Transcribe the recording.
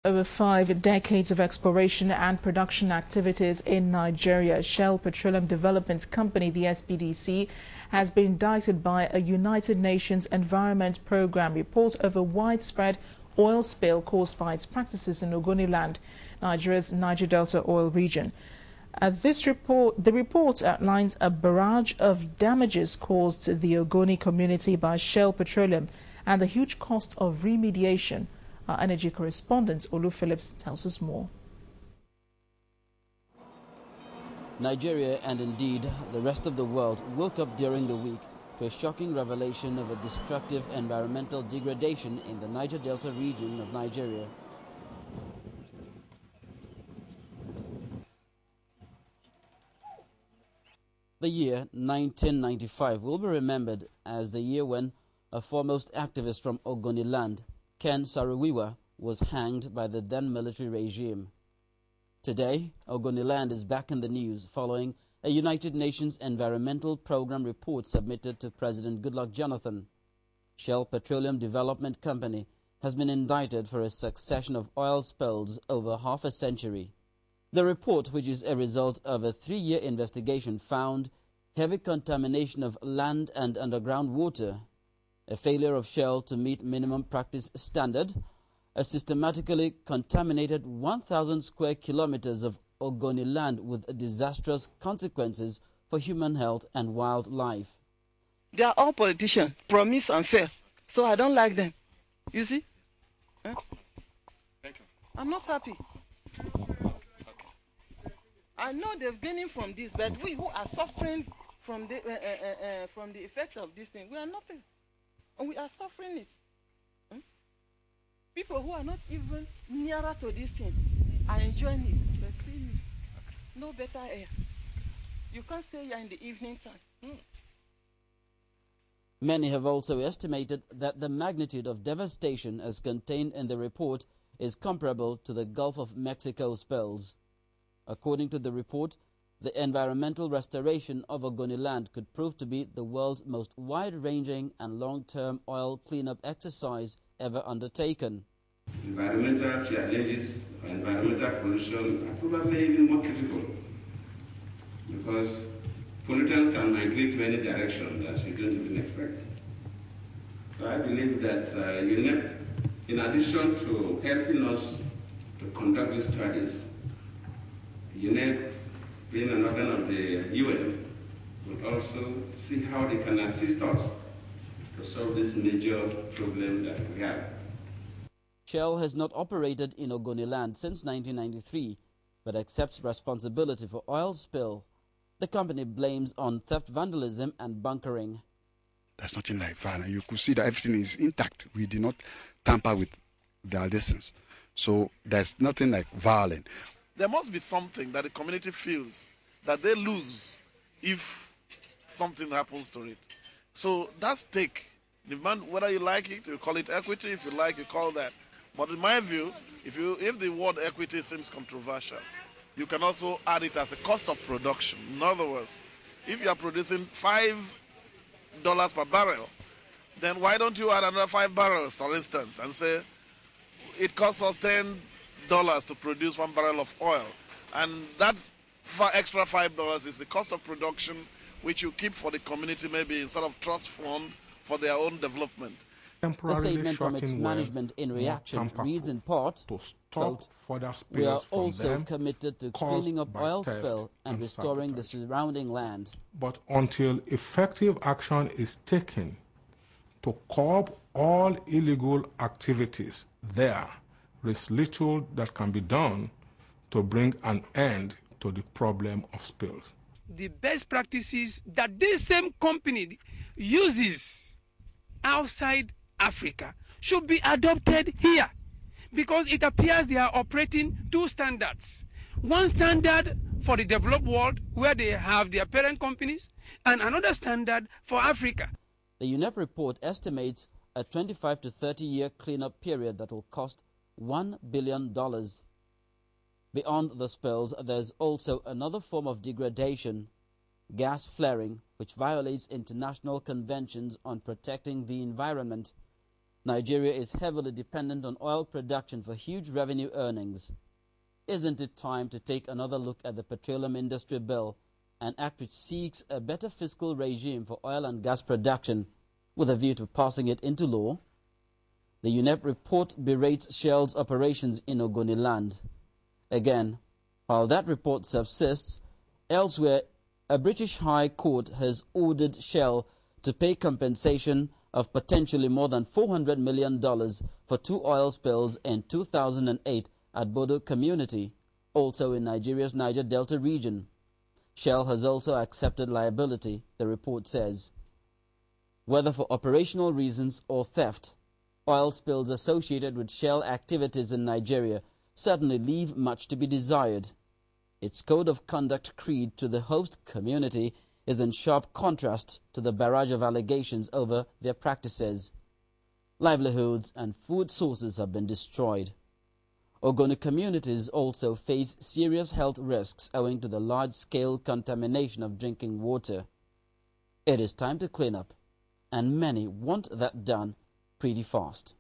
Over 5 decades of exploration and production activities in Nigeria, Shell Petroleum Development Company, the SPDC, has been indicted by a United Nations Environment Programme report over widespread oil spill caused by its practices in Ogoni land, Nigeria's Niger Delta oil region. The report outlines a barrage of damages caused to the Ogoni community by Shell Petroleum and the huge cost of remediation. Our energy correspondent, Olu Phillips, tells us more. Nigeria, and indeed the rest of the world, woke up during the week to a shocking revelation of a destructive environmental degradation in the Niger Delta region of Nigeria. The year 1995 will be remembered as the year when a foremost activist from Ogoni land, Ken Saro-Wiwa, was hanged by the then military regime. Today, Ogoni land is back in the news following a United Nations Environmental Programme report submitted to President Goodluck Jonathan. Shell Petroleum Development Company has been indicted for a succession of oil spills over half a century. The report, which is a result of a 3-year investigation, found heavy contamination of land and underground water, a failure of Shell to meet minimum practice standard, a systematically contaminated 1,000 square kilometers of Ogoni land with disastrous consequences for human health and wildlife. They are all politicians, promise and fail. So I don't like them. You see? Huh? Thank you. I'm not happy. I know they've gained from this, but we who are suffering from the effect of this thing, we are nothing. And we are suffering it. People who are not even nearer to this thing are enjoying it. They're feeling it. No better air. You can't stay here in the evening time. Many have also estimated that the magnitude of devastation as contained in the report is comparable to the Gulf of Mexico spills. According to the report, the environmental restoration of Ogoni land could prove to be the world's most wide-ranging and long-term oil cleanup exercise ever undertaken. Environmental challenges, environmental pollution are probably even more critical because pollutants can migrate to any direction that you don't even expect. So I believe that UNEP, in addition to helping us to conduct these studies, UNEP, being an organ of the UN, will also see how they can assist us to solve this major problem that we have. Shell has not operated in Ogoni land since 1993, but accepts responsibility for oil spill. The company blames on theft, vandalism and bunkering. There's nothing like violence. You could see that everything is intact. We did not tamper with their distance. So there's nothing like violence. There must be something that the community feels that they lose if something happens to it. So that's stake. Whether you like it, you call it equity. If you like, you call that. But in my view, if the word equity seems controversial, you can also add it as a cost of production. In other words, if you are producing $5 per barrel, then why don't you add another 5 barrels, for instance, and say it costs us $10 to produce 1 barrel of oil, and that extra $5 is the cost of production which you keep for the community, maybe in sort of trust fund for their own development. The statement from its management in reaction reads in part, quote, "We are also committed to cleaning up oil spill and restoring the surrounding land." But until effective action is taken to curb all illegal activities there is little that can be done to bring an end to the problem of spills. The best practices that this same company uses outside Africa should be adopted here, because it appears they are operating 2 standards. One standard for the developed world, where they have their parent companies, and another standard for Africa. The UNEP report estimates a 25 to 30-year cleanup period that will cost $1 billion. Beyond the spills, there's also another form of degradation, gas flaring, which violates international conventions on protecting the environment. Nigeria is heavily dependent on oil production for huge revenue earnings. Isn't it time to take another look at the Petroleum Industry Bill, an act which seeks a better fiscal regime for oil and gas production with a view to passing it into law? The UNEP report berates Shell's operations in Ogoni land. Again, while that report subsists, elsewhere, a British High Court has ordered Shell to pay compensation of potentially more than $400 million for 2 oil spills in 2008 at Bodo community, also in Nigeria's Niger Delta region. Shell has also accepted liability, the report says. Whether for operational reasons or theft, oil spills associated with Shell activities in Nigeria certainly leave much to be desired. Its code of conduct creed to the host community is in sharp contrast to the barrage of allegations over their practices. Livelihoods and food sources have been destroyed. Ogoni communities also face serious health risks owing to the large-scale contamination of drinking water. It is time to clean up, and many want that done pretty fast.